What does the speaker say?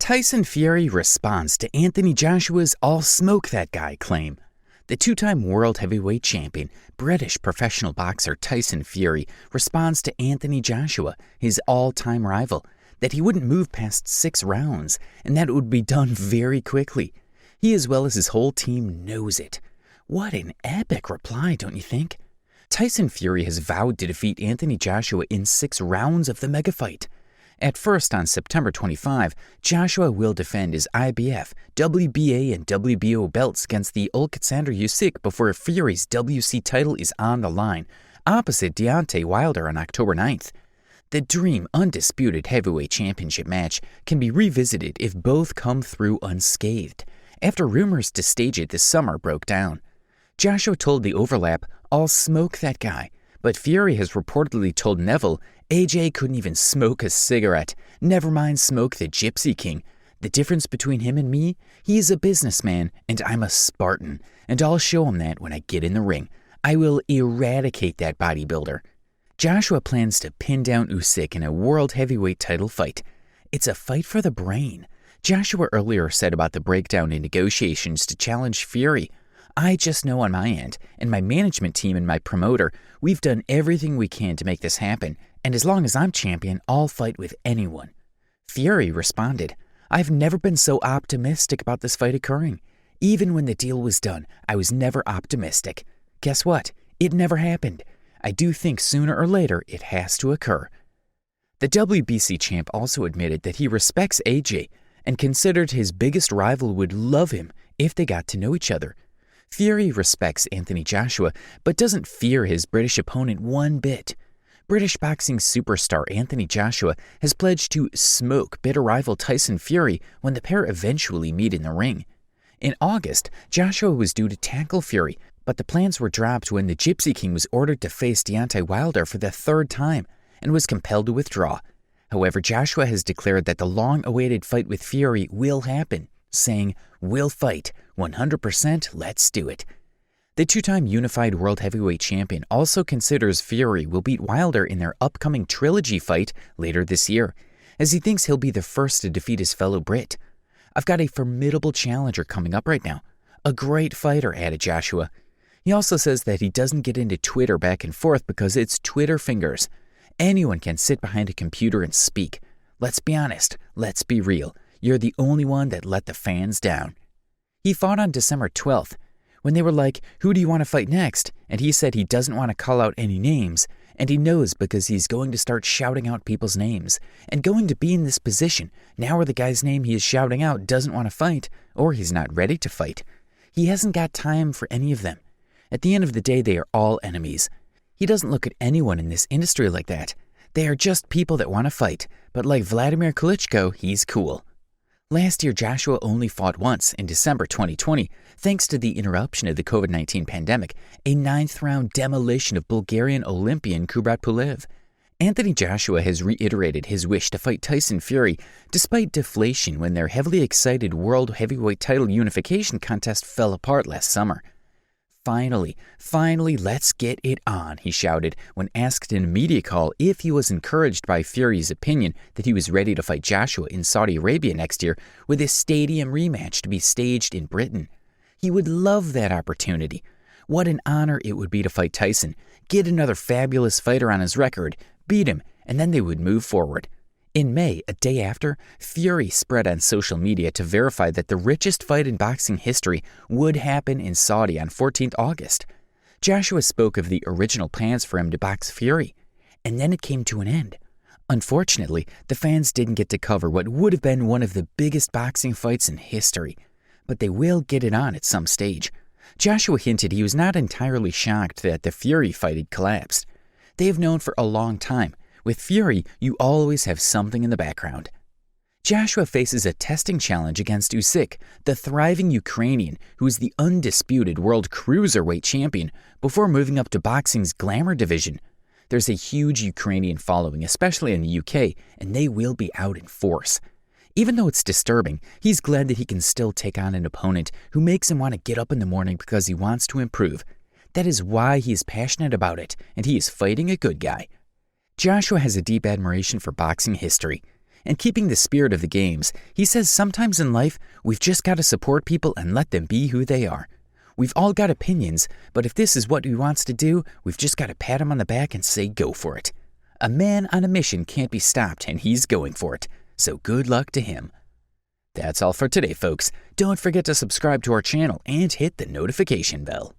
Tyson Fury responds to Antony Joshua's "I'll smoke that guy" claim. The two-time world heavyweight champion, British professional boxer Tyson Fury responds to Antony Joshua, his all-time rival, that he wouldn't move past 6 rounds and that it would be done very quickly. He, as well as his whole team, knows it. What an epic reply, don't you think? Tyson Fury has vowed to defeat Antony Joshua in 6 rounds of the mega fight. At first, on September 25, Joshua will defend his IBF, WBA, and WBO belts against the Alexander Usyk before Fury's WC title is on the line, opposite Deontay Wilder on October 9th. The dream undisputed heavyweight championship match can be revisited if both come through unscathed, after rumors to stage it this summer broke down. Joshua told The Overlap, "I'll smoke that guy," but Fury has reportedly told Neville, "AJ couldn't even smoke a cigarette, never mind smoke the Gypsy King. The difference between him and me, he's a businessman and I'm a Spartan, and I'll show him that when I get in the ring. I will eradicate that bodybuilder." Joshua plans to pin down Usyk in a world heavyweight title fight. It's a fight for the brain. Joshua earlier said about the breakdown in negotiations to challenge Fury, "I just know on my end, and my management team and my promoter, we've done everything we can to make this happen, and as long as I'm champion, I'll fight with anyone." Fury responded, "I've never been so optimistic about this fight occurring. Even when the deal was done, I was never optimistic. Guess what? It never happened. I do think sooner or later it has to occur." The WBC champ also admitted that he respects AJ and considered his biggest rival would love him if they got to know each other. Fury respects Antony Joshua, but doesn't fear his British opponent one bit. British boxing superstar Antony Joshua has pledged to smoke bitter rival Tyson Fury when the pair eventually meet in the ring. In August, Joshua was due to tackle Fury, but the plans were dropped when the Gypsy King was ordered to face Deontay Wilder for the 3rd time and was compelled to withdraw. However, Joshua has declared that the long-awaited fight with Fury will happen, saying, "We'll fight, 100%, let's do it." The two-time unified world heavyweight champion also considers Fury will beat Wilder in their upcoming trilogy fight later this year, as he thinks he'll be the first to defeat his fellow Brit. "I've got a formidable challenger coming up right now. A great fighter," added Joshua. He also says that he doesn't get into Twitter back and forth because it's Twitter fingers. Anyone can sit behind a computer and speak. Let's be honest, let's be real. You're the only one that let the fans down. He fought on December 12th. When they were like, "Who do you want to fight next?" and he said he doesn't want to call out any names, and he knows because he's going to start shouting out people's names, and going to be in this position, now where the guy's name he is shouting out doesn't want to fight, or he's not ready to fight. He hasn't got time for any of them. At the end of the day, they are all enemies. He doesn't look at anyone in this industry like that. They are just people that want to fight, but like Vladimir Klitschko, he's cool. Last year, Joshua only fought once, in December 2020, thanks to the interruption of the COVID-19 pandemic, a 9th-round demolition of Bulgarian Olympian Kubrat Pulev. Antony Joshua has reiterated his wish to fight Tyson Fury, despite deflation when their heavily excited world heavyweight title unification contest fell apart last summer. Finally, let's get it on," he shouted when asked in a media call if he was encouraged by Fury's opinion that he was ready to fight Joshua in Saudi Arabia next year with a stadium rematch to be staged in Britain. He would love that opportunity. What an honor it would be to fight Tyson, get another fabulous fighter on his record, beat him, and then they would move forward. In May, a day after, Fury spread on social media to verify that the richest fight in boxing history would happen in Saudi on 14th August. Joshua spoke of the original plans for him to box Fury, and then it came to an end. Unfortunately, the fans didn't get to cover what would have been one of the biggest boxing fights in history, but they will get it on at some stage. Joshua hinted he was not entirely shocked that the Fury fight had collapsed. They have known for a long time. With Fury, you always have something in the background. Joshua faces a testing challenge against Usyk, the thriving Ukrainian who is the undisputed world cruiserweight champion, before moving up to boxing's glamour division. There's a huge Ukrainian following, especially in the UK, and they will be out in force. Even though it's disturbing, he's glad that he can still take on an opponent who makes him want to get up in the morning because he wants to improve. That is why he is passionate about it, and he is fighting a good guy. Joshua has a deep admiration for boxing history. And keeping the spirit of the games, he says sometimes in life, we've just got to support people and let them be who they are. We've all got opinions, but if this is what he wants to do, we've just got to pat him on the back and say go for it. A man on a mission can't be stopped, and he's going for it. So good luck to him. That's all for today, folks. Don't forget to subscribe to our channel and hit the notification bell.